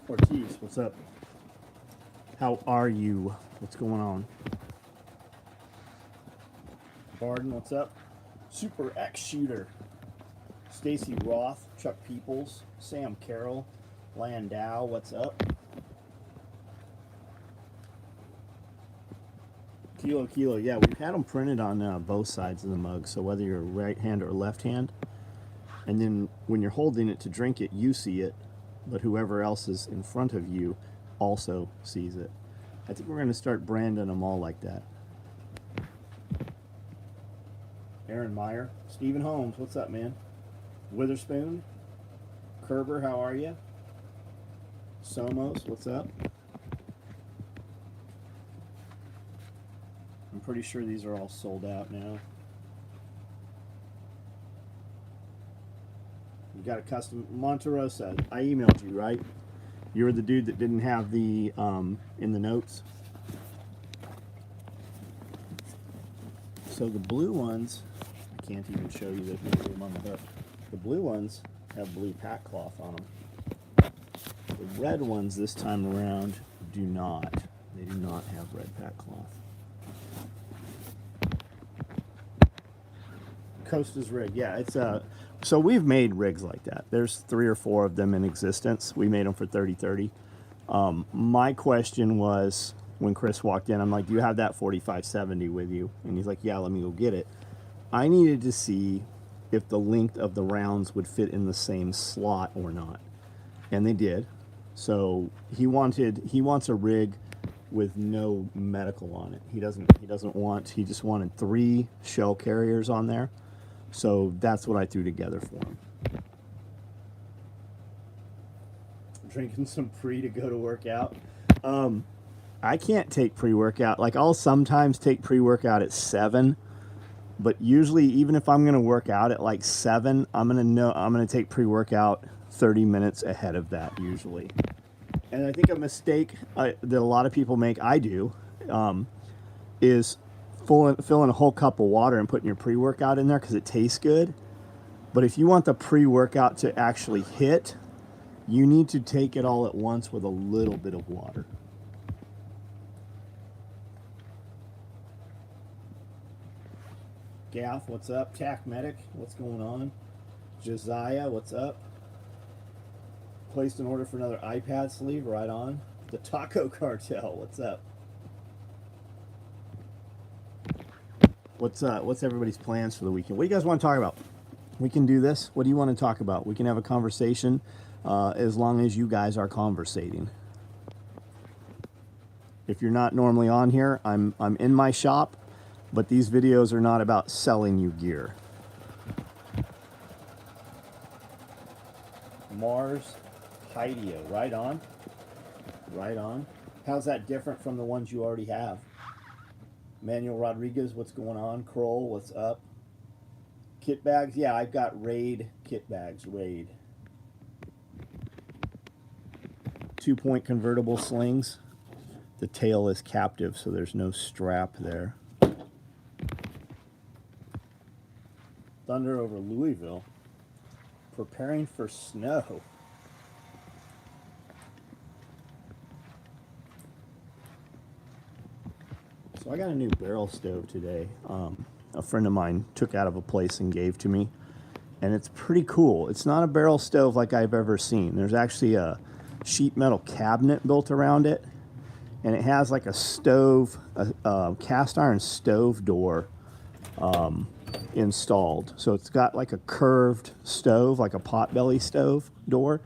Ortiz, what's up? How are you? What's going on? Barden, what's up? Super X Shooter. Stacy Roth, Chuck Peoples, Sam Carroll, Landau, what's up? Kilo, yeah, we've had them printed on both sides of the mug, so whether you're right hand or left hand, and then when you're holding it to drink it, you see it, but whoever else is in front of you also sees it. I think we're going to start branding them all like that. Aaron Meyer, Stephen Holmes, what's up, man? Witherspoon, Kerber, how are you? Somos, what's up? I'm pretty sure these are all sold out now. You got a custom Monterosa. I emailed you, right? You were the dude that didn't have the in the notes. So the blue ones, I can't even show you the blue ones have blue pack cloth on them. The red ones this time around do not. They do not have red pack cloth. Costa's rig, yeah, it's so we've made rigs like that. There's 3 or 4 of them in existence. We made them for 30-30. My question was, when Chris walked in, I'm like, do you have that 4570 with you? And he's like, yeah, let me go get it. I needed to see if the length of the rounds would fit in the same slot or not, and they did. So he wants a rig with no medical on it. He just wanted 3 shell carriers on there. So that's what I threw together for him. Drinking some pre to go to work out. I can't take pre-workout. Like, I'll sometimes take pre-workout at 7, but usually, even if I'm going to work out at like 7, I'm going to take pre-workout 30 minutes ahead of that usually. And I think a mistake that a lot of people make, I do, is filling a whole cup of water and putting your pre-workout in there because it tastes good. But if you want the pre-workout to actually hit, you need to take it all at once with a little bit of water. Gaff, what's up? Tac Medic, what's going on? Josiah, what's up? Placed an order for another iPad sleeve, right on. The Taco Cartel, what's up? What's everybody's plans for the weekend? What do you guys want to talk about? We can do this. What do you want to talk about? We can have a conversation as long as you guys are conversating. If you're not normally on here, I'm in my shop, but these videos are not about selling you gear. Mars Hideo, right on. Right on. How's that different from the ones you already have? Manuel Rodriguez, what's going on? Kroll, what's up? Kit bags, yeah, I've got Raid kit bags, Raid. 2-point convertible slings. The tail is captive, so there's no strap there. Thunder over Louisville. Preparing for snow. So I got a new barrel stove today. A friend of mine took out of a place and gave to me. And it's pretty cool. It's not a barrel stove like I've ever seen. There's actually a sheet metal cabinet built around it. And it has like a stove, a cast iron stove door installed. So it's got like a curved stove, like a potbelly stove door.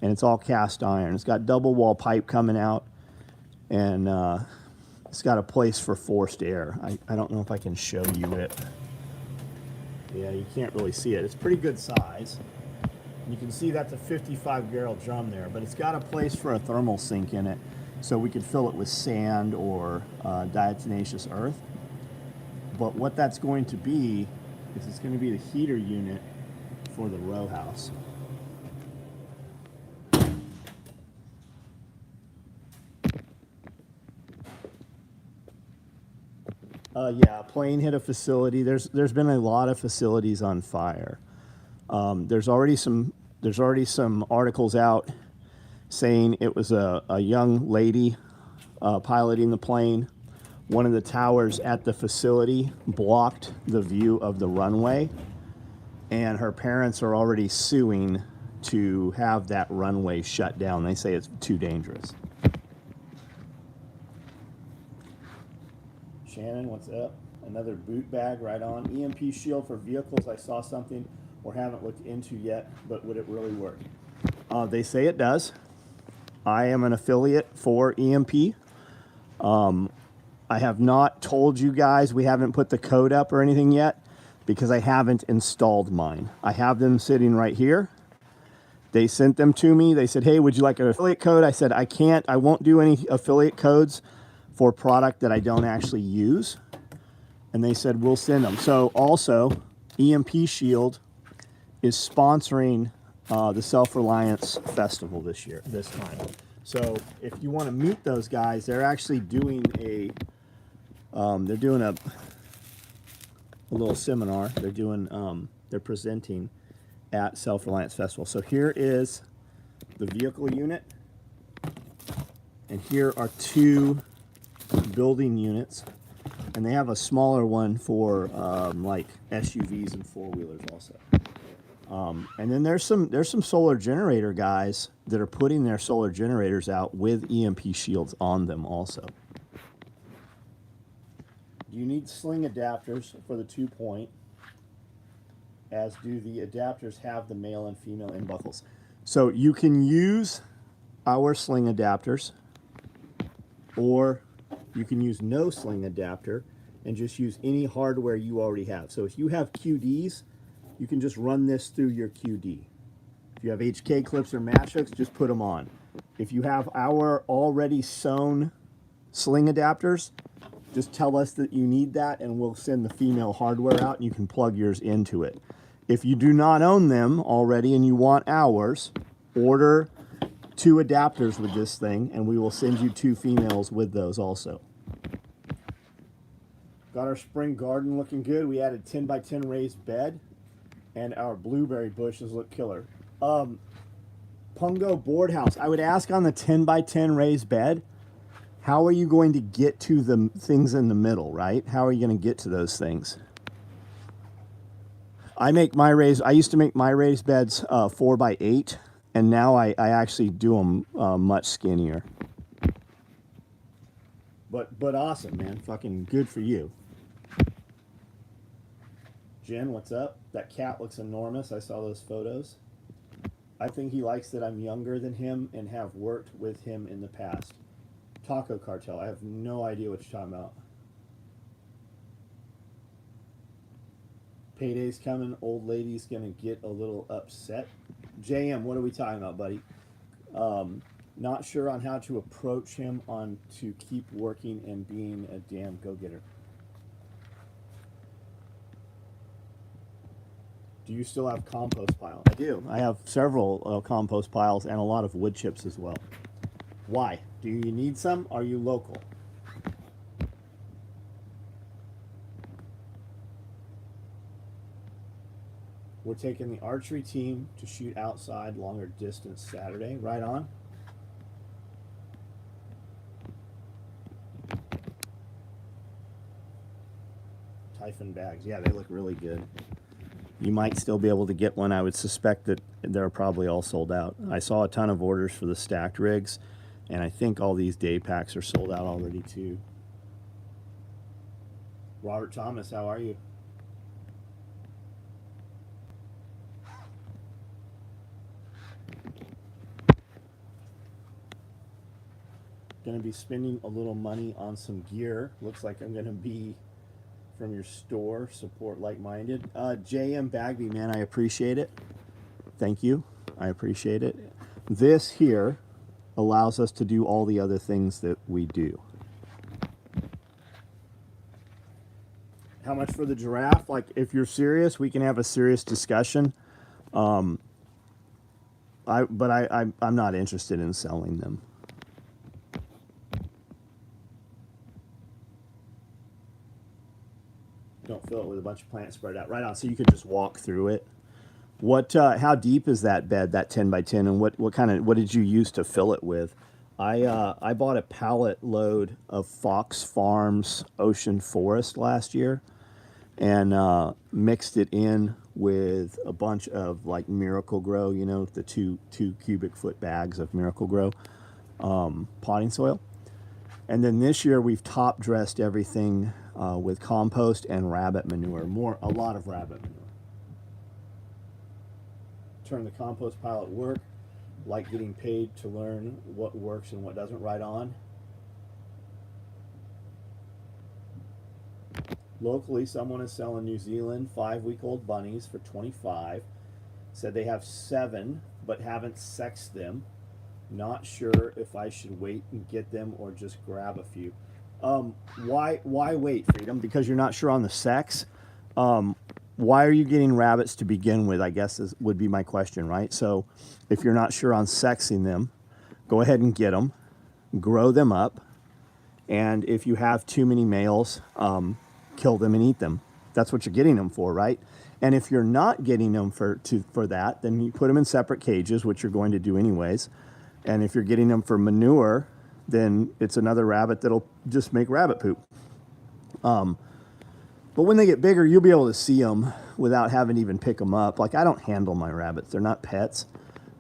And it's all cast iron. It's got double wall pipe coming out. And it's got a place for forced air. I don't know if I can show you it. Yeah, you can't really see it. It's pretty good size. You can see that's a 55-barrel drum there, but it's got a place for a thermal sink in it, so we could fill it with sand or diatomaceous earth. But what that's going to be is it's going to be the heater unit for the row house. Yeah, a plane hit a facility. There's been a lot of facilities on fire. There's already some articles out saying it was a young lady piloting the plane. One of the towers at the facility blocked the view of the runway, and her parents are already suing to have that runway shut down. They say it's too dangerous. Shannon, what's up? Another boot bag, right on. EMP shield for vehicles. I saw something or haven't looked into yet, but would it really work? They say it does. I am an affiliate for EMP. I have not told you guys, we haven't put the code up or anything yet because I haven't installed mine. I have them sitting right here. They sent them to me. They said, hey, would you like an affiliate code? I said, I won't do any affiliate codes for product that I don't actually use. And they said, we'll send them. So also, EMP Shield is sponsoring the Self-Reliance Festival this time. So if you want to meet those guys, they're actually doing a little seminar. They're presenting at Self-Reliance Festival. So here is the vehicle unit, and here are 2 building units, and they have a smaller one for like SUVs and 4-wheelers also. And then there's some solar generator guys that are putting their solar generators out with EMP shields on them also. You need sling adapters for the 2-point, as do the adapters have the male and female end buckles. So you can use our sling adapters, or you can use no sling adapter and just use any hardware you already have. So if you have QDs, you can just run this through your QD. If you have HK clips or match hooks, just put them on. If you have our already sewn sling adapters, just tell us that you need that and we'll send the female hardware out and you can plug yours into it. If you do not own them already and you want ours, order 2 adapters with this thing and we will send you 2 females with those also. Got our spring garden looking good. We added 10 by 10 raised bed, and our blueberry bushes look killer. Pungo board house. I would ask on the 10 by 10 raised bed, how are you going to get to the things in the middle, right? How are you going to get to those things? I used to make my raised beds 4 by 8, and now I actually do them much skinnier. But awesome, man. Fucking good for you. Jen, what's up? That cat looks enormous. I saw those photos. I think he likes that I'm younger than him and have worked with him in the past. Taco Cartel. I have no idea what you're talking about. Payday's coming. Old lady's going to get a little upset. JM, what are we talking about, buddy? Not sure on how to approach him on to keep working and being a damn go-getter. Do you still have compost piles? I do. I have several compost piles and a lot of wood chips as well. Why? Do you need some? Are you local? We're taking the archery team to shoot outside longer distance Saturday. Right on. Typhon bags. Yeah, they look really good. You might still be able to get one. I would suspect that they're probably all sold out. I saw a ton of orders for the stacked rigs, and I think all these day packs are sold out already too. Robert Thomas, how are you? Going to be spending a little money on some gear. Looks like I'm going to be from your store. Support like-minded. JM Bagby, man, I appreciate it. Thank you. I appreciate it. This here allows us to do all the other things that we do. How much for the giraffe? Like, if you're serious, we can have a serious discussion. I'm not interested in selling them. Don't fill it with a bunch of plants spread out. Right on, so you could just walk through it. How deep is that bed, that 10 by 10, and what did you use to fill it with? I bought a pallet load of Fox Farms Ocean Forest last year, and mixed it in with a bunch of like Miracle Grow, you know, the two cubic foot bags of Miracle Grow potting soil. And then this year we've top dressed everything with compost and rabbit manure, a lot of rabbit manure. Turn the compost pile at work, like getting paid to learn what works and what doesn't right on. Locally, someone is selling New Zealand 5-week-old bunnies for 25. Said they have 7, but haven't sexed them. Not sure if I should wait and get them or just grab a few. Why wait, Freedom? Because you're not sure on the sex. Why are you getting rabbits to begin with, I guess would be my question, right? So if you're not sure on sexing them, go ahead and get them, grow them up, and if you have too many males, kill them and eat them. That's what you're getting them for, right? And if you're not getting them for that, then you put them in separate cages, which you're going to do anyways. And if you're getting them for manure, then it's another rabbit that'll just make rabbit poop. But when they get bigger, you'll be able to see them without having to even pick them up. Like, I don't handle my rabbits. They're not pets.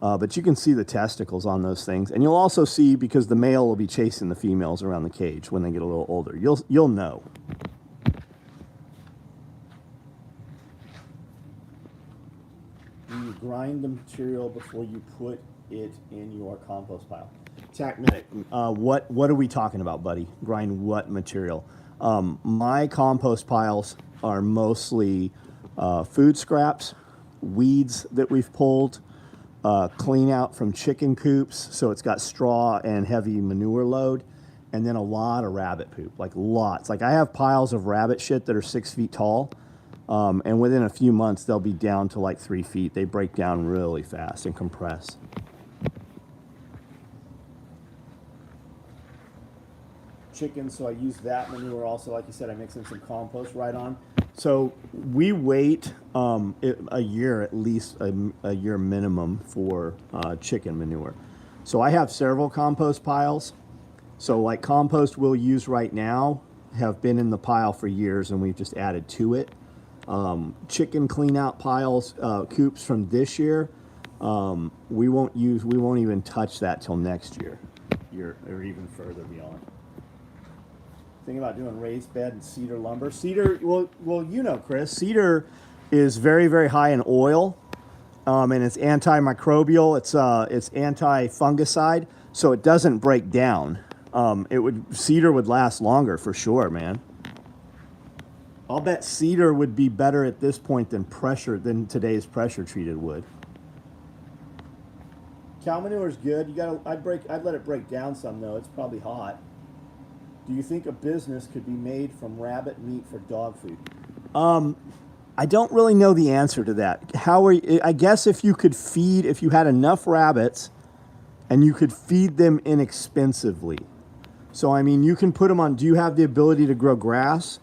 But you can see the testicles on those things. And you'll also see, because the male will be chasing the females around the cage when they get a little older. You'll know. Do you grind the material before you put it in your compost pile? Tacmedic, what are we talking about, buddy? Grind what material? My compost piles are mostly food scraps, weeds that we've pulled, clean out from chicken coops, so it's got straw and heavy manure load, and then a lot of rabbit poop, like lots. Like, I have piles of rabbit shit that are 6 feet tall, and within a few months they'll be down to like 3 feet. They break down really fast and compress. Chicken, so I use that manure also. Like you said, I mix in some compost right on. So we wait a year, at least a year minimum, for chicken manure. So I have several compost piles. So like compost we'll use right now have been in the pile for years, and we've just added to it. Chicken clean out piles, coops from this year, we won't even touch that till next year, or even further beyond. Thinking about doing raised bed and cedar lumber. Cedar, well, you know, Chris, cedar is very, very high in oil, and it's antimicrobial. It's anti-fungicide, so it doesn't break down. Cedar would last longer for sure, man. I'll bet cedar would be better at this point than today's pressure treated wood. Cow manure is good. I'd let it break down some though. It's probably hot. Do you think a business could be made from rabbit meat for dog food? I don't really know the answer to that. I guess if you had enough rabbits and you could feed them inexpensively. So, I mean, you can put them on, do you have the ability to grow grass?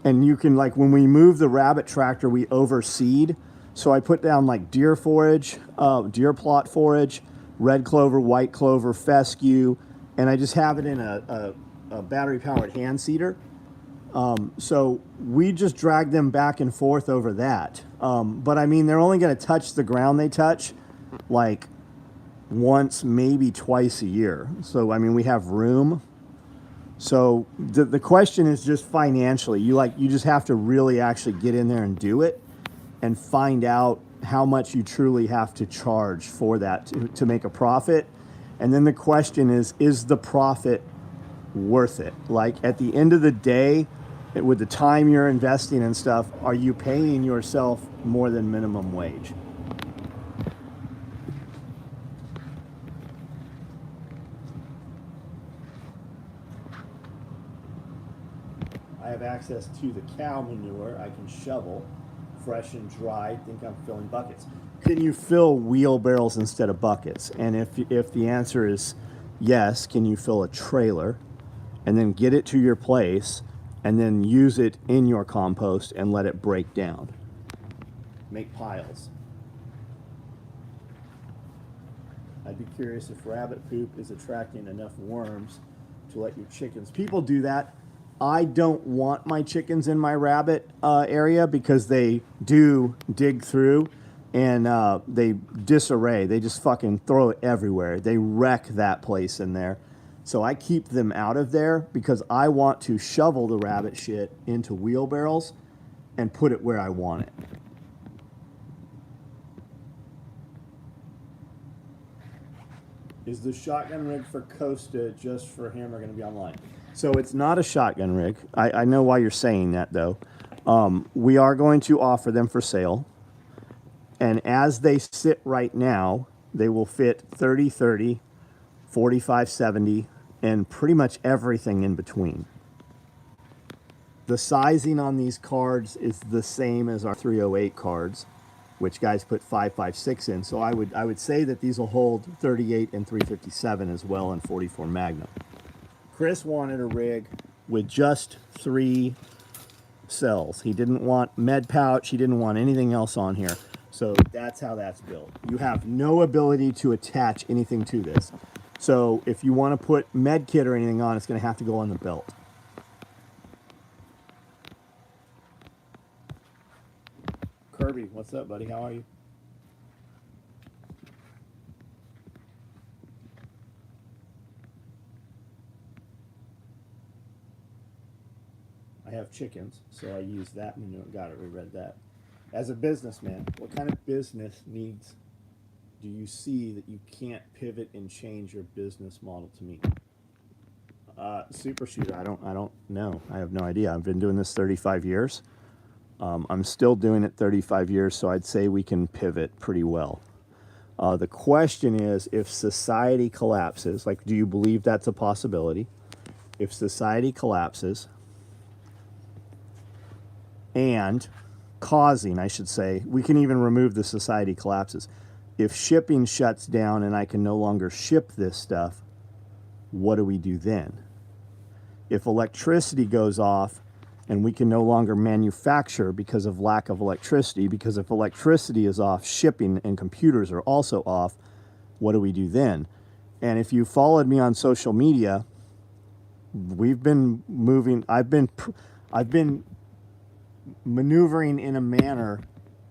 And you can, like, when we move the rabbit tractor, we overseed. So I put down like deer forage, deer plot forage, red clover, white clover, fescue, and I just have it in a battery-powered hand seeder. So we just drag them back and forth over that. But I mean, they're only going to touch the ground they touch like once, maybe twice a year. So, I mean, we have room. So the question is just financially. You just have to really actually get in there and do it and find out how much you truly have to charge for that to make a profit. And then the question is the profit worth it? Like, at the end of the day, with the time you're investing and stuff, are you paying yourself more than minimum wage? I have access to the cow manure. I can shovel, fresh and dry. Think I'm filling buckets. Can you fill wheelbarrows instead of buckets? And if the answer is yes, can you fill a trailer and then get it to your place and then use it in your compost and let it break down? Make piles. I'd be curious if rabbit poop is attracting enough worms to let your chickens. People do that. I don't want my chickens in my rabbit area because they do dig through and they disarray. They just fucking throw it everywhere. They wreck that place in there. So I keep them out of there because I want to shovel the rabbit shit into wheelbarrows and put it where I want it. Is the shotgun rig for Costa just for Hammer going to be online? So it's not a shotgun rig. I know why you're saying that, though. We are going to offer them for sale. And as they sit right now, they will fit 30-30, 45-70, and pretty much everything in between. The sizing on these cards is the same as our 308 cards, which guys put 5.56 in. So I would say that these will hold 38 and 357 as well, and 44 Magnum. Chris wanted a rig with just 3 cells. He didn't want med pouch. He didn't want anything else on here. So that's how that's built. You have no ability to attach anything to this. So if you want to put med kit or anything on, it's going to have to go on the belt. Kirby, what's up, buddy? How are you? I have chickens, so I use that manure. Got it, we read that. As a businessman, what kind of business needs do you see that you can't pivot and change your business model to meet? Super shooter, I don't know. I have no idea. I've been doing this 35 years. I'm still doing it 35 years, so I'd say we can pivot pretty well. The question is, if society collapses, like, do you believe that's a possibility? If society collapses and causing, I should say, we can even remove the society collapses. If shipping shuts down and I can no longer ship this stuff, what do we do then? If electricity goes off and we can no longer manufacture because of lack of electricity, because if electricity is off, shipping and computers are also off, what do we do then? And if you followed me on social media, we've been moving, I've been maneuvering in a manner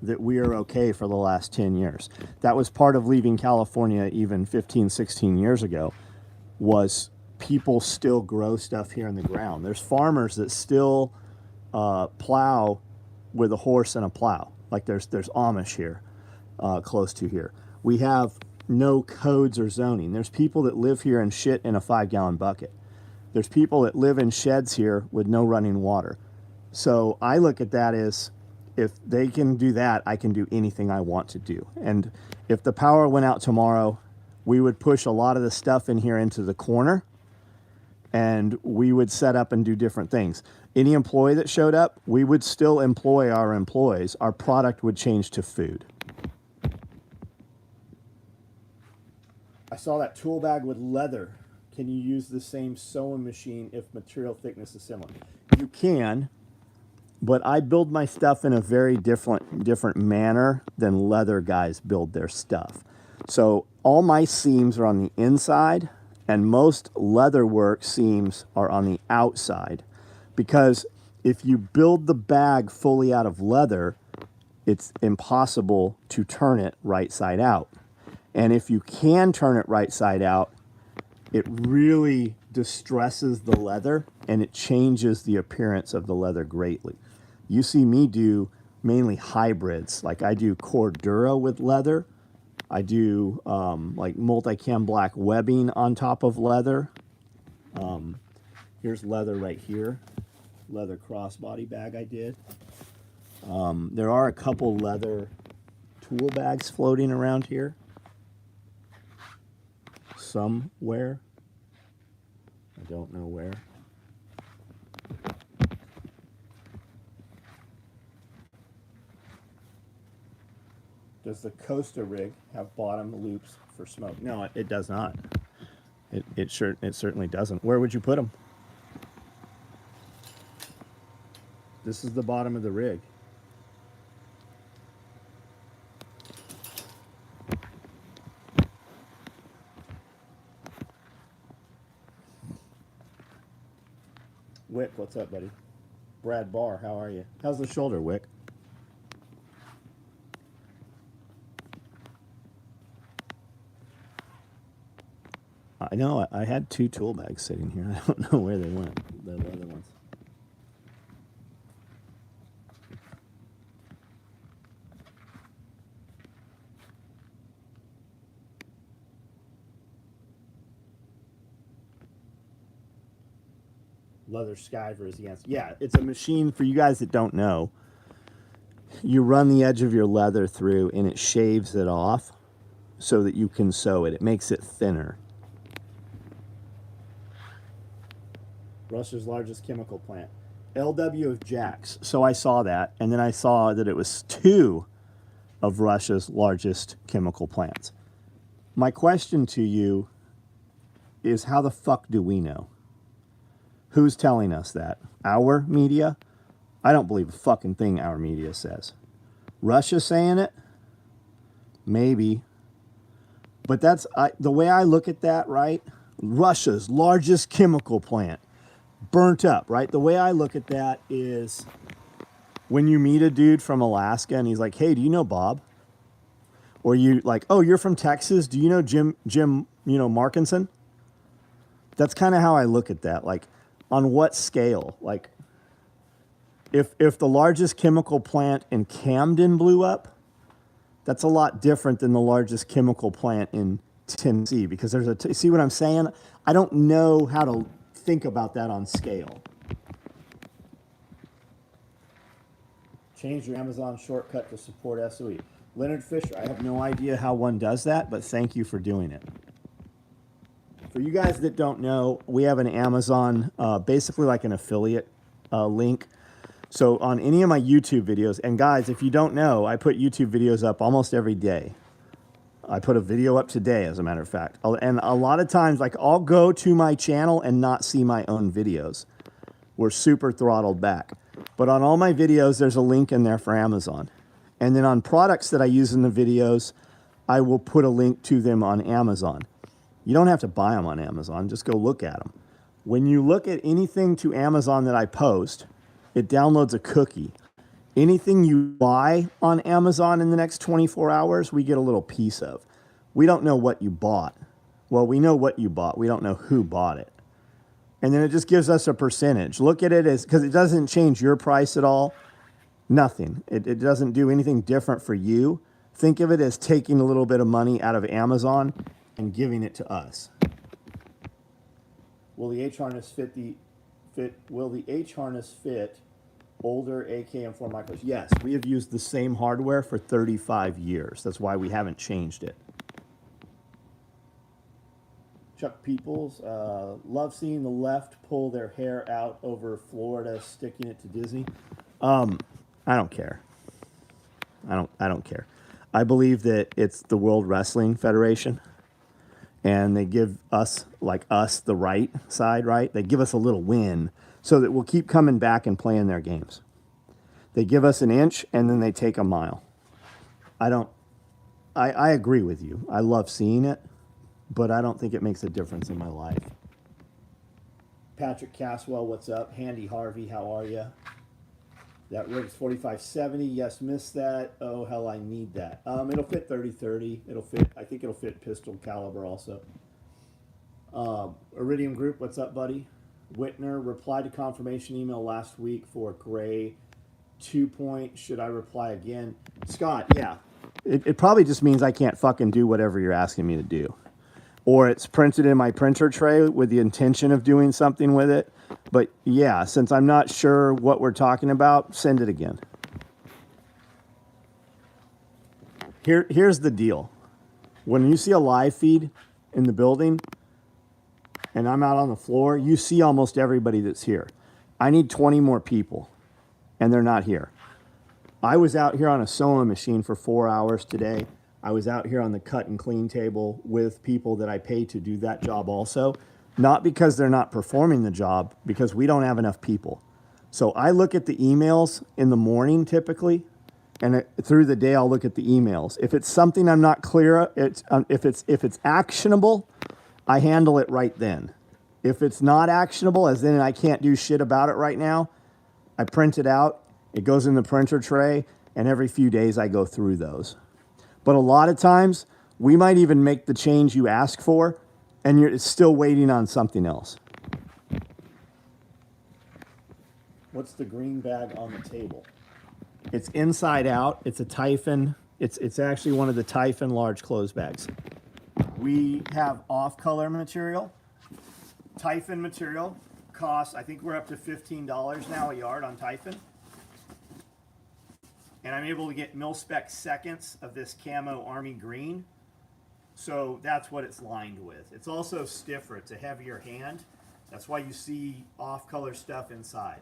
that we are okay for the last 10 years. That was part of leaving California even 15, 16 years ago, was people still grow stuff here in the ground. There's farmers that still plow with a horse and a plow. Like there's Amish here, close to here. We have no codes or zoning. There's people that live here and shit in a 5-gallon bucket. There's people that live in sheds here with no running water. So I look at that as, if they can do that, I can do anything I want to do. And if the power went out tomorrow, we would push a lot of the stuff in here into the corner and we would set up and do different things. Any employee that showed up, we would still employ our employees. Our product would change to food. I saw that tool bag with leather. Can you use the same sewing machine if material thickness is similar? You can, but I build my stuff in a very different manner than leather guys build their stuff. So all my seams are on the inside, and most leatherwork seams are on the outside. Because if you build the bag fully out of leather, it's impossible to turn it right side out. And if you can turn it right side out, it really distresses the leather and it changes the appearance of the leather greatly. You see me do mainly hybrids. Like I do Cordura with leather. I do like multicam black webbing on top of leather. Here's leather right here. Leather crossbody bag I did. There are a couple leather tool bags floating around here. Somewhere. I don't know where. Does the Costa rig have bottom loops for smoke? No, it does not. It certainly doesn't. Where would you put them? This is the bottom of the rig. Wick, what's up, buddy? Brad Barr, how are you? How's the shoulder, Wick? I know I had 2 tool bags sitting here. I don't know where they went, the other ones. Leather skiver is the answer. Yeah, it's a machine for you guys that don't know. You run the edge of your leather through and it shaves it off so that you can sew it. It makes it thinner. Russia's largest chemical plant. LW of Jax. So I saw that, and then I saw that it was 2 of Russia's largest chemical plants. My question to you is, how the fuck do we know? Who's telling us that? Our media? I don't believe a fucking thing our media says. Russia saying it? Maybe. But that's the way I look at that, right? Russia's largest chemical plant. Burnt up, right? The way I look at that is when you meet a dude from Alaska and he's like, hey, do you know Bob? Or you like, oh, you're from Texas? Do you know Jim, Markinson? That's kind of how I look at that. Like, on what scale? Like, if the largest chemical plant in Camden blew up, that's a lot different than the largest chemical plant in Tennessee, because there's see what I'm saying? I don't know how to think about that on scale. Change your Amazon shortcut to support SOE. Leonard Fisher, I have no idea how one does that, but thank you for doing it. For you guys that don't know, we have an Amazon, basically like an affiliate link. So on any of my YouTube videos, and guys, if you don't know, I put YouTube videos up almost every day. I put a video up today, as a matter of fact. And a lot of times, like, I'll go to my channel and not see my own videos. We're super throttled back. But on all my videos, there's a link in there for Amazon. And then on products that I use in the videos, I will put a link to them on Amazon. You don't have to buy them on Amazon. Just go look at them. When you look at anything to Amazon that I post, it downloads a cookie. Anything you buy on Amazon in the next 24 hours, we get a little piece of. We don't know what you bought. Well, we know what you bought. We don't know who bought it. And then it just gives us a percentage. Look at it as, because it doesn't change your price at all. Nothing. It doesn't do anything different for you. Think of it as taking a little bit of money out of Amazon and giving it to us. Will the H harness will the H harness fit older AKM4 micros? Yes, we have used the same hardware for 35 years. That's why we haven't changed it. Chuck Peoples, love seeing the left pull their hair out over Florida, sticking it to Disney. I don't care. I don't care. I believe that it's the World Wrestling Federation, and they give us, the right side, right? They give us a little win so that we'll keep coming back and playing their games. They give us an inch, and then they take a mile. I agree with you. I love seeing it, but I don't think it makes a difference in my life. Patrick Caswell, what's up? Handy Harvey, how are you? That rig's 4570. Yes, missed that. Oh, hell, I need that. It'll fit 30-30. It'll fit, I think it'll fit pistol caliber also. Iridium Group, what's up, buddy? Whitner, replied to confirmation email last week for gray 2-point. Should I reply again? Scott, yeah. It probably just means I can't fucking do whatever you're asking me to do. Or it's printed in my printer tray with the intention of doing something with it. But yeah, since I'm not sure what we're talking about, send it again. Here's the deal. When you see a live feed in the building and I'm out on the floor, you see almost everybody that's here. I need 20 more people, and they're not here. I was out here on a sewing machine for 4 hours today. I was out here on the cut and clean table with people that I pay to do that job also. Not because they're not performing the job, because we don't have enough people. So I look at the emails in the morning typically, and through the day I'll look at the emails. If it's something I'm not clear, if it's actionable, I handle it right then. If it's not actionable, as in I can't do shit about it right now, I print it out, it goes in the printer tray, and every few days I go through those. But a lot of times, we might even make the change you ask for, and you're still waiting on something else. What's the green bag on the table? It's inside out. It's a Typhon. It's actually one of the Typhon large clothes bags. We have off-color material. Typhon material costs, I think we're up to $15 now a yard on Typhon. And I'm able to get mil-spec seconds of this camo army green. So that's what it's lined with. It's also stiffer. It's a heavier hand. That's why you see off-color stuff inside.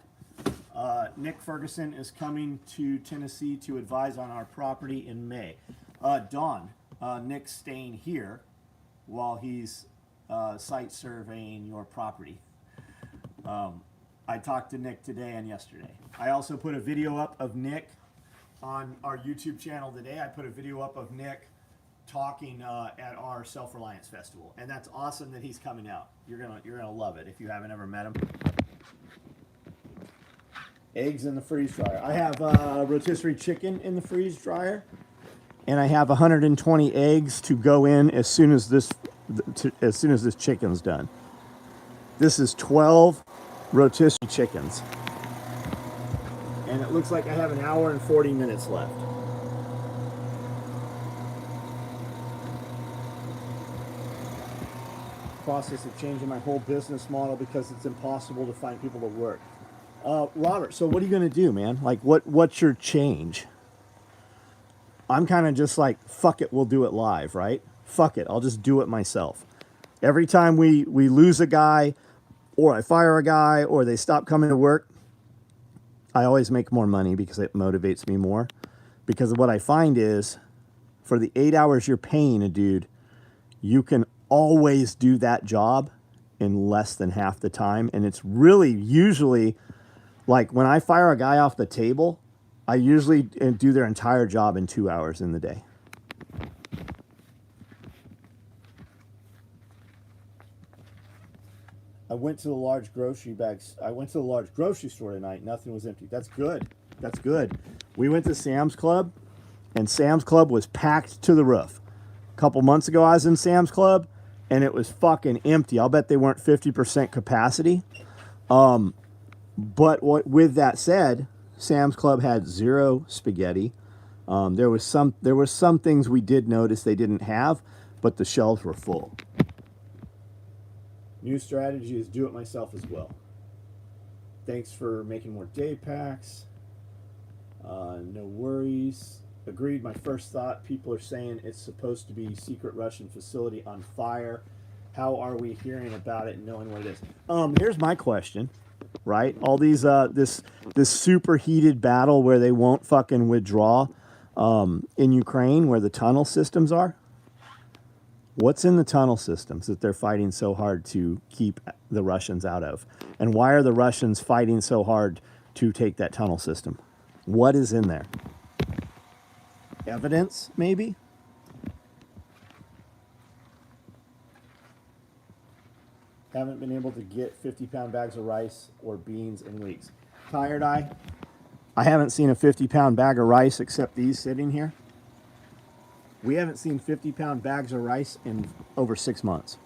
Nick Ferguson is coming to Tennessee to advise on our property in May. Dawn, Nick's staying here while he's site surveying your property. I talked to Nick today and yesterday. I also put a video up of Nick on our YouTube channel today. I put a video up of Nick talking at our Self-Reliance Festival, and that's awesome that he's coming out. You're gonna love it if you haven't ever met him. Eggs in the freeze dryer. I have rotisserie chicken in the freeze dryer, and I have 120 eggs to go in as soon as this chicken's done. This is 12 rotisserie chickens, and it looks like I have an hour and 40 minutes left. Process of changing my whole business model because it's impossible to find people to work. Robert, so what are you going to do, man? Like, what's your change? I'm kind of just like, fuck it, we'll do it live, right? Fuck it, I'll just do it myself. Every time we lose a guy, or I fire a guy, or they stop coming to work, I always make more money because it motivates me more. Because what I find is, for the 8 hours you're paying a dude, you can always do that job in less than half the time. And it's really usually, like when I fire a guy off the table, I usually do their entire job in 2 hours in the day. I went to the large grocery store tonight. Nothing was empty. That's good. That's good. We went to Sam's Club, and Sam's Club was packed to the roof. A couple months ago, I was in Sam's Club, and it was fucking empty. I'll bet they weren't 50% capacity. But with that said, Sam's Club had 0 spaghetti. There were some things we did notice they didn't have, but the shelves were full. New strategy is do it myself as well. Thanks for making more day packs. No worries. Agreed. My first thought, people are saying it's supposed to be secret Russian facility on fire. How are we hearing about it and knowing what it is? Here's my question, right? All these this superheated battle where they won't fucking withdraw in Ukraine, where the tunnel systems are. What's in the tunnel systems that they're fighting so hard to keep the Russians out of? And why are the Russians fighting so hard to take that tunnel system? What is in there? Evidence, maybe? Haven't been able to get 50-pound bags of rice or beans in weeks. Tired eye? I haven't seen a 50-pound bag of rice except these sitting here. We haven't seen 50-pound bags of rice in over 6 months.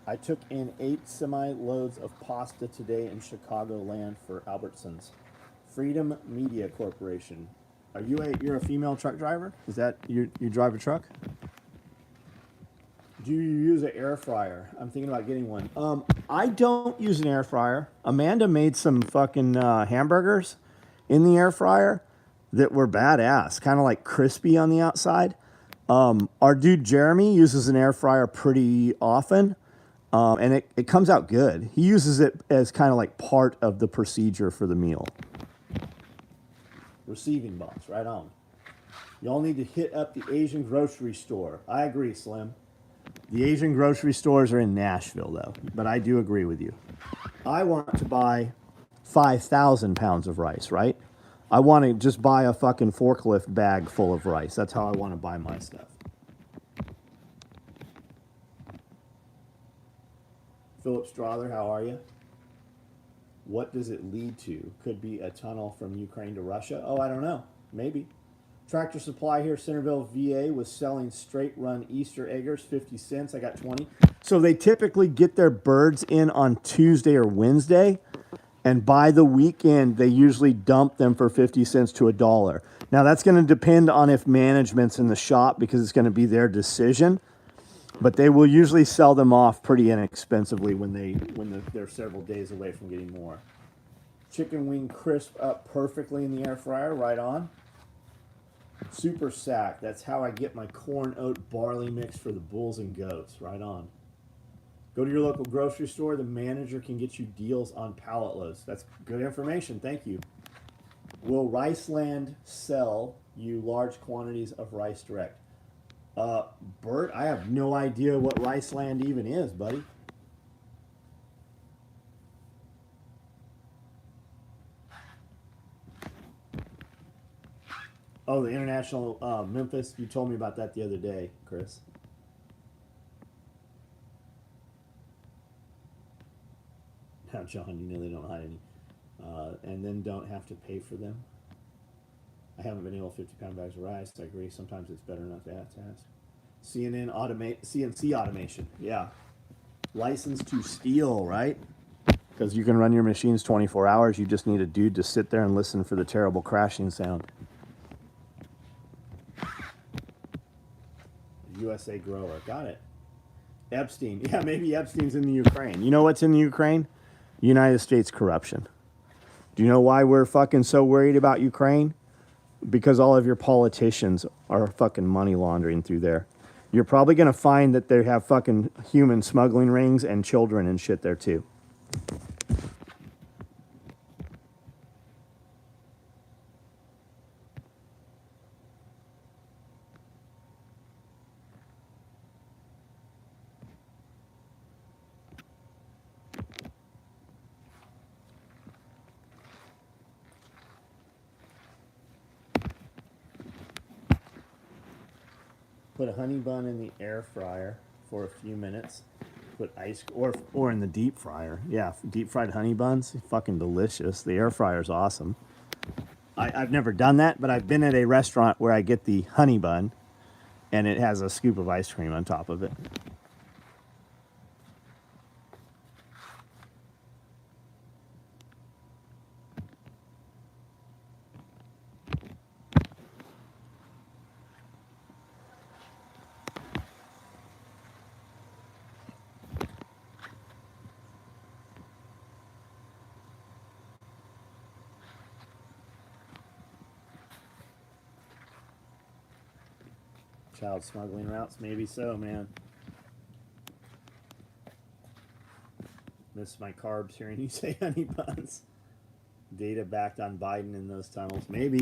I took in 8 semi-loads of pasta today in Chicagoland for Albertsons. Freedom Media Corporation. You're a female truck driver? Is that you drive a truck? Do you use an air fryer? I'm thinking about getting one. I don't use an air fryer. Amanda made some fucking hamburgers in the air fryer that were badass, kind of like crispy on the outside. Our dude Jeremy uses an air fryer pretty often. And it comes out good. He uses it as kind of like part of the procedure for the meal. Receiving box, right on. Y'all need to hit up the Asian grocery store. I agree, Slim. The Asian grocery stores are in Nashville, though. But I do agree with you. I want to buy 5,000 pounds of rice, right? I want to just buy a fucking forklift bag full of rice. That's how I want to buy my stuff. Philip Strother, how are you? What does it lead to? Could be a tunnel from Ukraine to Russia. Oh, I don't know. Maybe. Tractor Supply here, Centerville, VA, was selling straight run Easter eggers, 50 cents. I got 20. So they typically get their birds in on Tuesday or Wednesday. And by the weekend, they usually dump them for 50 cents to $1. Now, that's going to depend on if management's in the shop because it's going to be their decision. But they will usually sell them off pretty inexpensively when they're several days away from getting more. Chicken wing crisp up perfectly in the air fryer, right on. Super sack, that's how I get my corn oat barley mix for the bulls and goats, right on. Go to your local grocery store. The manager can get you deals on pallet loads. That's good information. Thank you. Will Riceland sell you large quantities of rice direct? Bert, I have no idea what Riceland even is, buddy. Oh, the international Memphis. You told me about that the other day, Chris. Now, John, you know they don't hide any. And then don't have to pay for them. I haven't been able to 50-pound bags of rice. I agree. Sometimes it's better not to have to ask. CNC automation. Yeah. License to steal, right? Because you can run your machines 24 hours. You just need a dude to sit there and listen for the terrible crashing sound. USA grower. Got it. Epstein. Yeah, maybe Epstein's in the Ukraine. You know what's in the Ukraine? United States corruption. Do you know why we're fucking so worried about Ukraine? Because all of your politicians are fucking money laundering through there. You're probably going to find that they have fucking human smuggling rings and children and shit there too. Put a honey bun in the air fryer for a few minutes. Put ice or in the deep fryer. Yeah, deep fried honey buns, fucking delicious. The air fryer's awesome. I've never done that, but I've been at a restaurant where I get the honey bun, and it has a scoop of ice cream on top of it. Child smuggling routes, maybe so, man. Miss my carbs hearing you say honey buns. Data backed on Biden in those tunnels, maybe.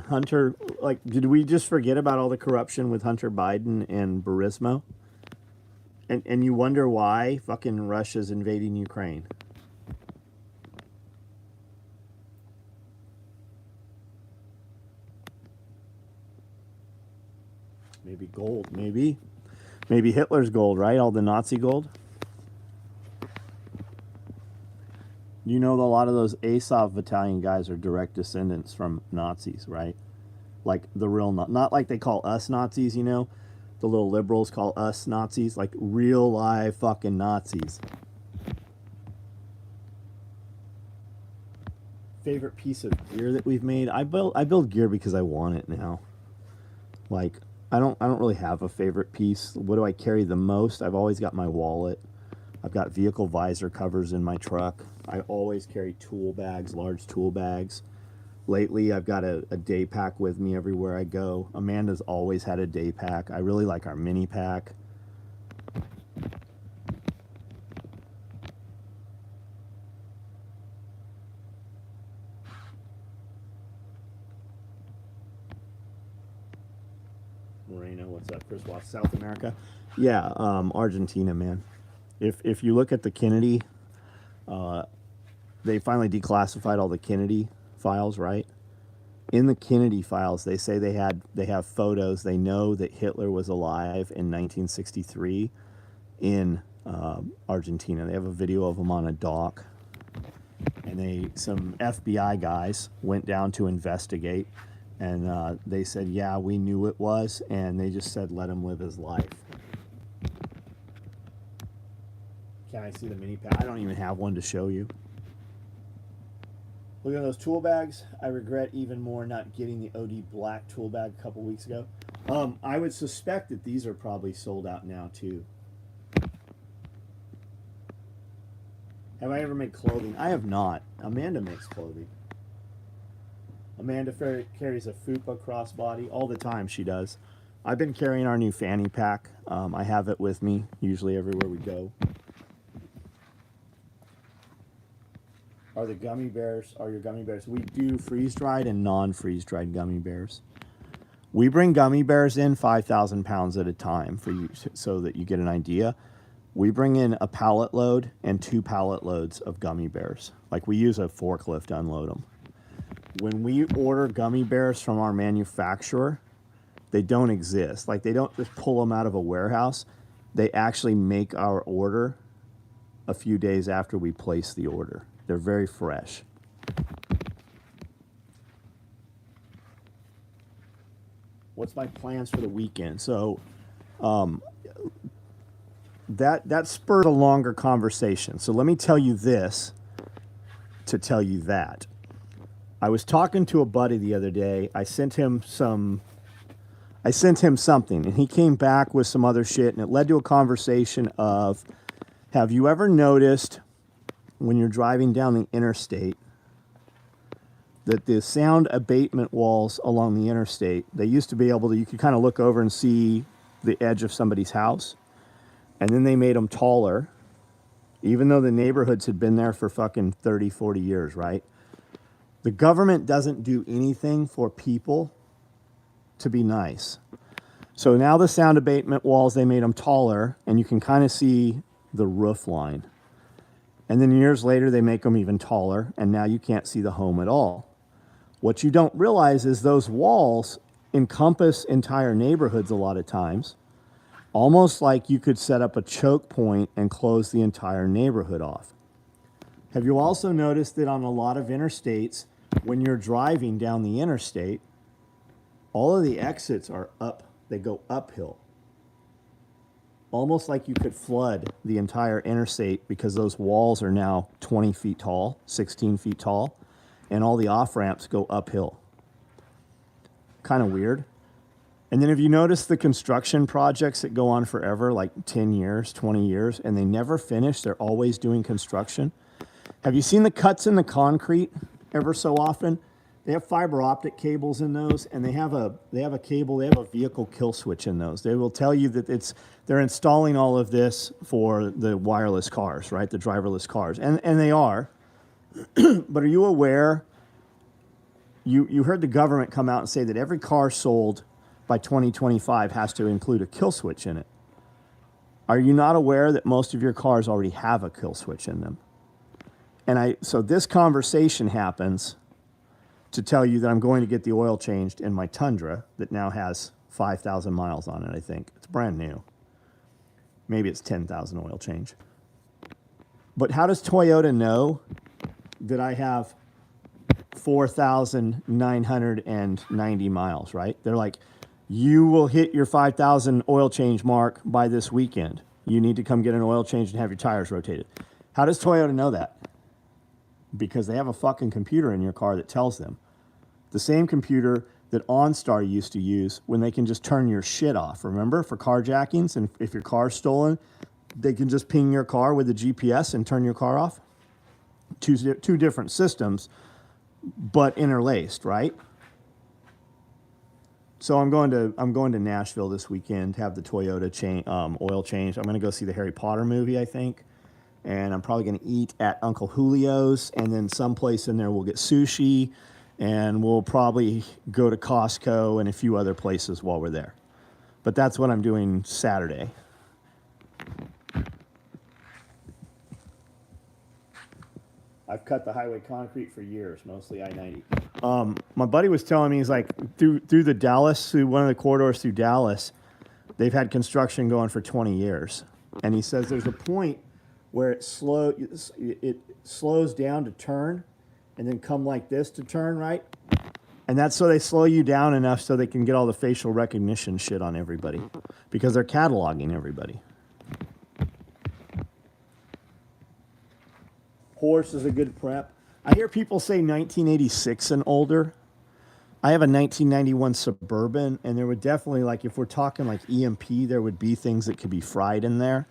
Hunter, like, did we just forget about all the corruption with Hunter Biden and Burisma? And you wonder why fucking Russia's invading Ukraine. Maybe gold, maybe. Maybe Hitler's gold, right? All the Nazi gold. You know, a lot of those Azov battalion guys are direct descendants from Nazis, right? Like the real, not like they call us Nazis, you know? The little liberals call us Nazis, like real live fucking Nazis. Favorite piece of gear that we've made? I build gear because I want it now. Like, I don't really have a favorite piece. What do I carry the most? I've always got my wallet. I've got vehicle visor covers in my truck. I always carry tool bags, large tool bags. Lately, I've got a day pack with me everywhere I go. Amanda's always had a day pack. I really like our mini pack. Moreno, what's up? Chris Watts, South America. Yeah, Argentina, man. If you look at the Kennedy, they finally declassified all the Kennedy files, right? In the Kennedy files, they say they have photos. They know that Hitler was alive in 1963 in Argentina. They have a video of him on a dock, and some FBI guys went down to investigate, and they said, yeah, we knew it was, and they just said let him live his life. Can I see the mini pack? I don't even have one to show you. Look at those tool bags. I regret even more not getting the OD black tool bag a couple weeks ago. I would suspect that these are probably sold out now too. Have I ever made clothing? I have not. Amanda makes clothing. Amanda carries a FUPA crossbody all the time. She does. I've been carrying our new fanny pack. I have it with me usually everywhere we go. Are your gummy bears? We do freeze-dried and non-freeze-dried gummy bears. We bring gummy bears in 5,000 pounds at a time for you, so that you get an idea. We bring in a pallet load and 2 pallet loads of gummy bears. Like, we use a forklift to unload them. When we order gummy bears from our manufacturer, they don't exist. Like, they don't just pull them out of a warehouse. They actually make our order a few days after we place the order. They're very fresh. What's my plans for the weekend? So that spurred a longer conversation. So let me tell you this to tell you that. I was talking to a buddy the other day. I sent him something, and he came back with some other shit, and it led to a conversation of, have you ever noticed when you're driving down the interstate that the sound abatement walls along the interstate, they used to be able to, you could kind of look over and see the edge of somebody's house, and then they made them taller, even though the neighborhoods had been there for fucking 30, 40 years, right? The government doesn't do anything for people to be nice. So now the sound abatement walls, they made them taller, and you can kind of see the roof line. And then years later, they make them even taller, and now you can't see the home at all. What you don't realize is those walls encompass entire neighborhoods a lot of times, almost like you could set up a choke point and close the entire neighborhood off. Have you also noticed that on a lot of interstates, when you're driving down the interstate, all of the exits are up, they go uphill. Almost like you could flood the entire interstate because those walls are now 20 feet tall, 16 feet tall, and all the off-ramps go uphill. Kind of weird. And then have you noticed the construction projects that go on forever, like 10 years, 20 years, and they never finish? They're always doing construction. Have you seen the cuts in the concrete ever so often? They have fiber optic cables in those, and they have a vehicle kill switch in those. They will tell you that they're installing all of this for the wireless cars, right? The driverless cars. And they are. But are you aware, you heard the government come out and say that every car sold by 2025 has to include a kill switch in it. Are you not aware that most of your cars already have a kill switch in them? So this conversation happens to tell you that I'm going to get the oil changed in my Tundra that now has 5,000 miles on it, I think. It's brand new. Maybe it's 10,000 oil change. But how does Toyota know that I have 4,990 miles, right? They're like, you will hit your 5,000 oil change mark by this weekend. You need to come get an oil change and have your tires rotated. How does Toyota know that? Because they have a fucking computer in your car that tells them. The same computer that OnStar used to use when they can just turn your shit off. Remember, for carjackings, and if your car's stolen, they can just ping your car with a GPS and turn your car off. Two different systems, but interlaced, right? So I'm going to Nashville this weekend, have the Toyota oil change. I'm going to go see the Harry Potter movie, I think. And I'm probably going to eat at Uncle Julio's, and then someplace in there we'll get sushi, and we'll probably go to Costco and a few other places while we're there. But that's what I'm doing Saturday. I've cut the highway concrete for years, mostly I-90. My buddy was telling me, he's like, through the Dallas, through one of the corridors through Dallas, they've had construction going for 20 years. And he says there's a point where it slows down to turn and then come like this to turn, right? And that's so they slow you down enough so they can get all the facial recognition shit on everybody because they're cataloging everybody. Horse is a good prep. I hear people say 1986 and older. I have a 1991 Suburban, and there would definitely, like, if we're talking like EMP, there would be things that could be fried in there.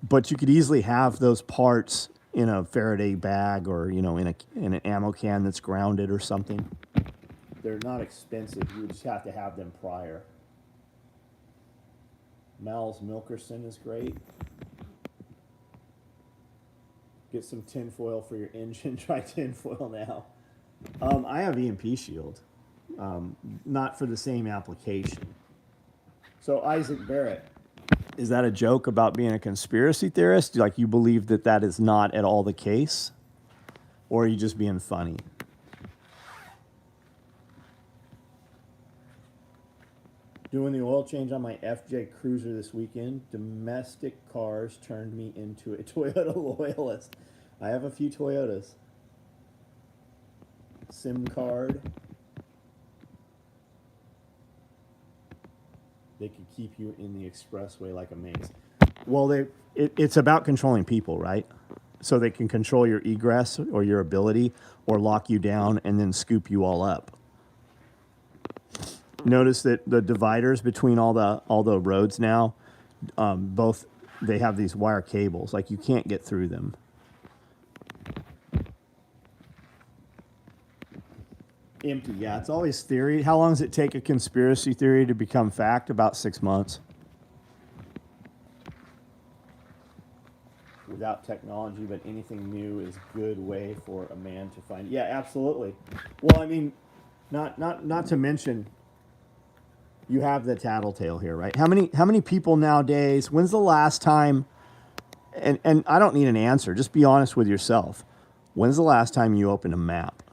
But you could easily have those parts in a Faraday bag or, you know, in an ammo can that's grounded or something. They're not expensive. You would just have to have them prior. Mal's Milkerson is great. Get some tinfoil for your engine. Try tinfoil now. I have EMP Shield. Not for the same application. So Isaac Barrett, is that a joke about being a conspiracy theorist? Like you believe that that is not at all the case? Or are you just being funny? Doing the oil change on my FJ Cruiser this weekend. Domestic cars turned me into a Toyota loyalist. I have a few Toyotas. SIM card. They could keep you in the expressway like a maze. Well, it's about controlling people, right? So they can control your egress or your ability or lock you down and then scoop you all up. Notice that the dividers between all the roads now, both they have these wire cables. Like you can't get through them. Empty, yeah. It's always theory. How long does it take a conspiracy theory to become fact? About 6 months. Without technology, but anything new is a good way for a man to find. Yeah, absolutely. Well, I mean, not to mention. You have the tattletale here, right? How many people nowadays, when's the last time, and I don't need an answer, just be honest with yourself. When's the last time you opened a map?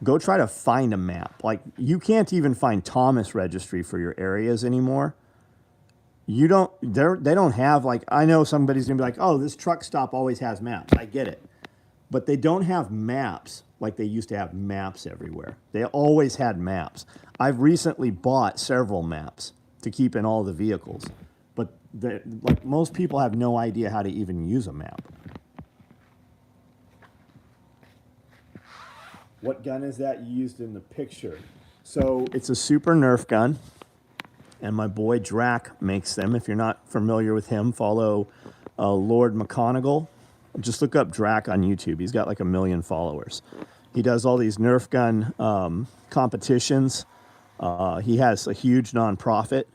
Go try to find a map. Like, you can't even find Thomas registry for your areas anymore. They don't have, like, I know somebody's gonna be like, oh, this truck stop always has maps. I get it. But they don't have maps like they used to have maps everywhere. They always had maps. I've recently bought several maps to keep in all the vehicles, but like most people have no idea how to even use a map. What gun is that you used in the picture? So it's a super Nerf gun, and my boy Drac makes them. If you're not familiar with him, follow Lord McConaughey. Just look up Drac on YouTube. He's got like 1 million followers. He does all these Nerf gun competitions. He has a huge nonprofit.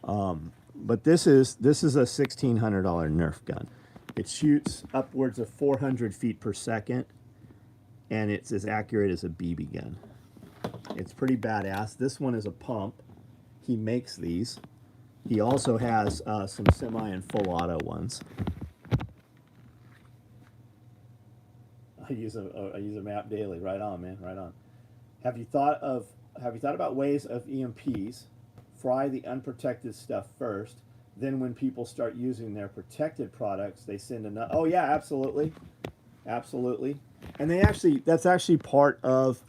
But this is a $1,600 Nerf gun. It shoots upwards of 400 feet per second, and it's as accurate as a BB gun. It's pretty badass. This one is a pump. He makes these. He also has some semi and full auto ones. I use a map daily. Right on, man. Right on. Have you thought about ways of EMPs? Fry the unprotected stuff first. Then when people start using their protected products, they send another. Oh yeah, absolutely, absolutely. And that's actually part of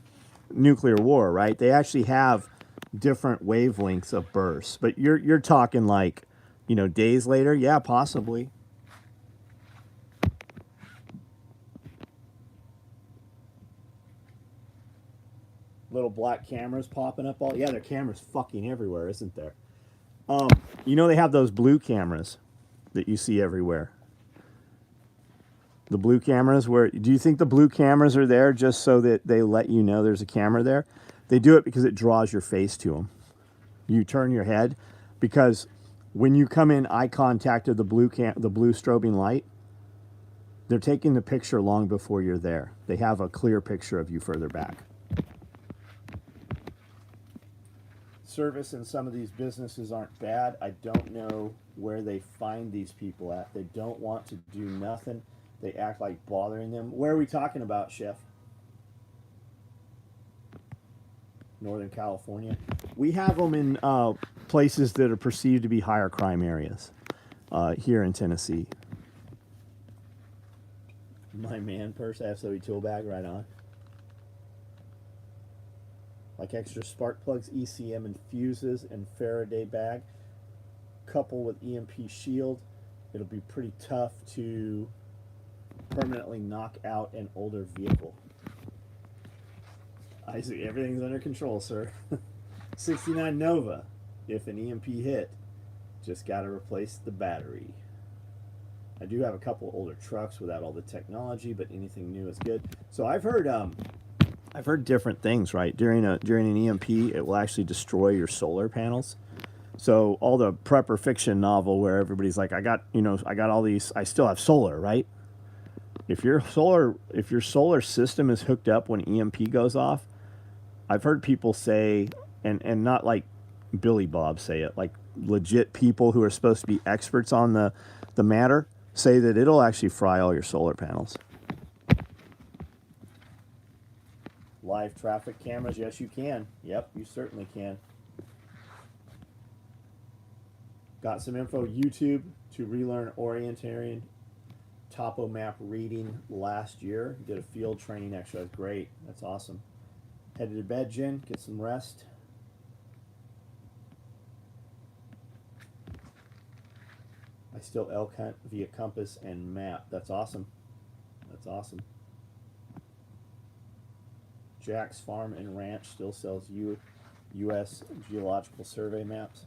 nuclear war, right? They actually have different wavelengths of bursts. But you're talking like, days later. Yeah, possibly. Little black cameras popping up all. Yeah, there are cameras fucking everywhere, isn't there? They have those blue cameras that you see everywhere. The blue cameras, do you think the blue cameras are there just so that they let you know there's a camera there? They do it because it draws your face to them. You turn your head because when you come in eye contact to the blue strobing light, they're taking the picture long before you're there. They have a clear picture of you further back. Service in some of these businesses aren't bad. I don't know where they find these people at. They don't want to do nothing They act like bothering them. Where are we talking about, Chef? Northern California. We have them in places that are perceived to be higher crime areas here in Tennessee. My man purse, absolutely tool bag, right on. Like extra spark plugs, ECM and fuses, and Faraday bag. Couple with EMP shield. It'll be pretty tough to permanently knock out an older vehicle. I see, everything's under control, sir. 69 Nova. If an EMP hit, just got to replace the battery. I do have a couple older trucks without all the technology, but anything new is good. So I've heard different things, right? During an EMP, it will actually destroy your solar panels. So all the prepper fiction novel where everybody's like, I got all these, I still have solar, right? If your solar system is hooked up when EMP goes off, I've heard people say, and not like Billy Bob say it, like legit people who are supposed to be experts on the matter say that it'll actually fry all your solar panels. Live traffic cameras, yes you can. Yep, you certainly can. Got some info, YouTube, to relearn orienteering topo map reading last year. Did a field training exercise, great, that's awesome. Headed to bed, Jen, get some rest. I still elk hunt via compass and map. That's awesome. That's awesome. Jack's Farm and Ranch still sells U.S. Geological Survey maps.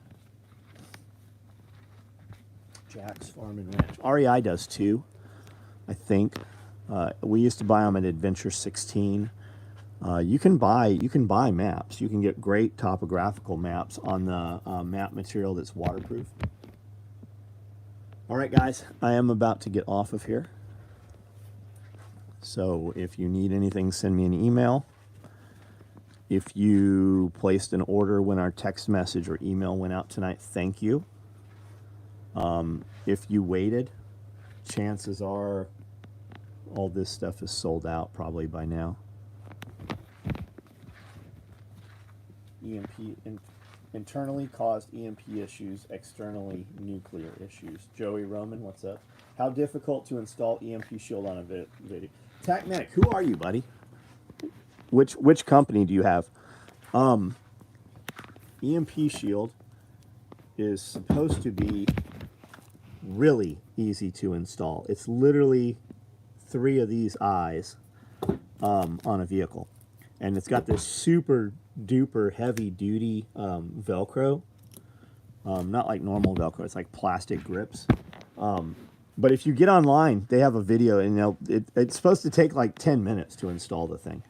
Jack's Farm and Ranch. REI does too, I think. We used to buy them at Adventure 16. You can buy maps. You can get great topographical maps on the map material that's waterproof. All right, guys, I am about to get off of here. So if you need anything, send me an email. If you placed an order when our text message or email went out tonight, thank you. If you waited, chances are all this stuff is sold out probably by now. Internally caused EMP issues, externally nuclear issues. Joey Roman, what's up? How difficult to install EMP shield on a video? TacMedic, who are you, buddy? Which company do you have? EMP shield is supposed to be really easy to install. It's literally 3 of these eyes on a vehicle, and it's got this super duper heavy duty Velcro, not like normal Velcro, it's like plastic grips. But if you get online, they have a video, and it's supposed to take like 10 minutes to install the thing.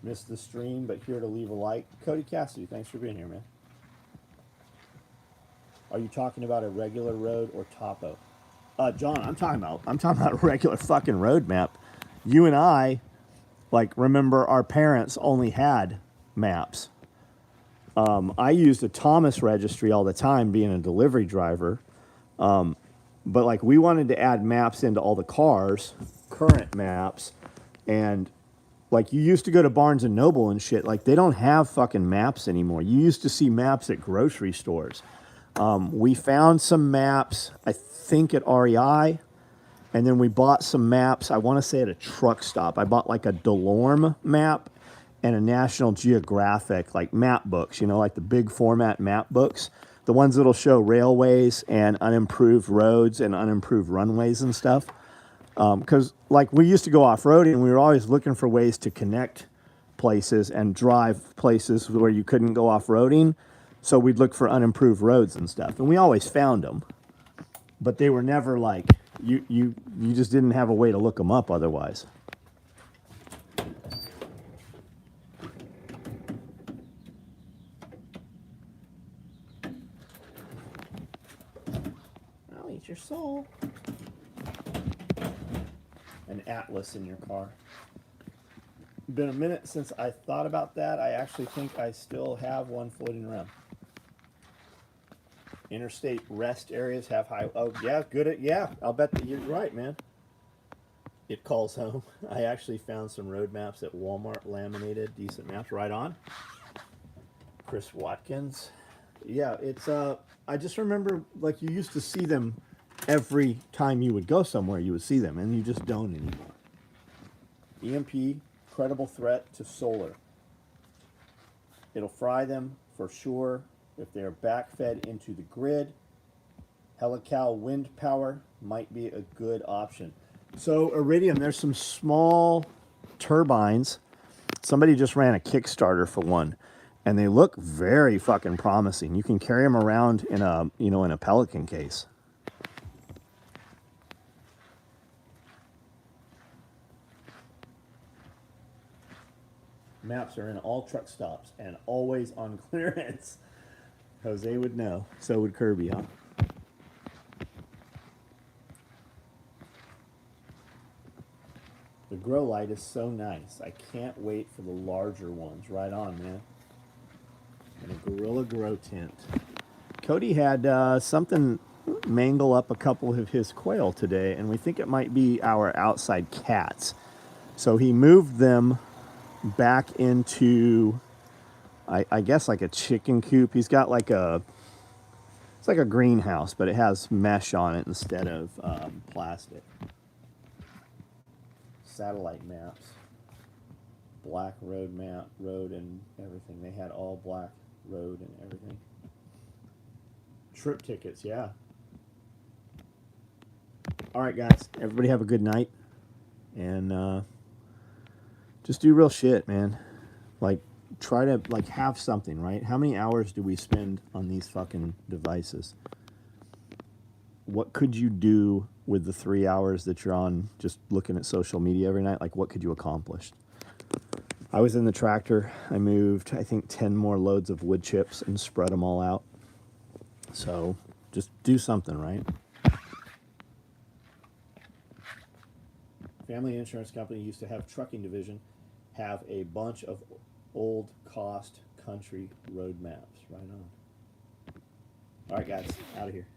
Missed the stream, but here to leave a like. Cody Cassidy, thanks for being here, man. Are you talking about a regular road or topo? John, I'm talking about a regular fucking road map. You and I, like, remember our parents only had maps. I used a Thomas registry all the time being a delivery driver. But like we wanted to add maps into all the cars, current maps, and like you used to go to Barnes and Noble and shit, like they don't have fucking maps anymore. You used to see maps at grocery stores. We found some maps, I think at REI, and then we bought some maps, I want to say at a truck stop. I bought like a DeLorme map and a National Geographic, like map books, you know, like the big format map books, the ones that'll show railways and unimproved roads and unimproved runways and stuff. Because like we used to go off-roading and we were always looking for ways to connect places and drive places where you couldn't go off-roading. So we'd look for unimproved roads and stuff. And we always found them. But they were never like, you just didn't have a way to look them up otherwise. I'll eat your soul. An Atlas in your car. Been a minute since I thought about that. I actually think I still have one floating around. Interstate rest areas have high. Oh yeah, good at yeah. I'll bet that you're right, man. It calls home. I actually found some road maps at Walmart, laminated, decent maps. Right on. Chris Watkins. Yeah, it's I just remember like you used to see them every time you would go somewhere. You would see them, and you just don't anymore. EMP, credible threat to solar. It'll fry them for sure if they're backfed into the grid. Helical wind power might be a good option. So Iridium, there's some small turbines. Somebody just ran a Kickstarter for one, and they look very fucking promising. You can carry them around in a, you know, in a Pelican case. Maps are in all truck stops and always on clearance. Jose would know. So would Kirby, huh? The grow light is so nice. I can't wait for the larger ones. Right on, man. And a Gorilla Grow tent. Cody had something mangle up a couple of his quail today, and we think it might be our outside cats. So he moved them back into, I guess, like a chicken coop. He's got like it's like a greenhouse, but it has mesh on it instead of plastic. Satellite maps. Black road map, road and everything. They had all black road and everything. Trip tickets, yeah. All right, guys. Everybody have a good night. And just do real shit, man. Like, try to, like, have something, right? How many hours do we spend on these fucking devices? What could you do with the 3 hours that you're on just looking at social media every night? Like, what could you accomplish? I was in the tractor. I moved, I think, 10 more loads of wood chips and spread them all out. So just do something, right? Family insurance company used to have trucking division have a bunch of old cost country road maps. Right on. All right, guys, out of here.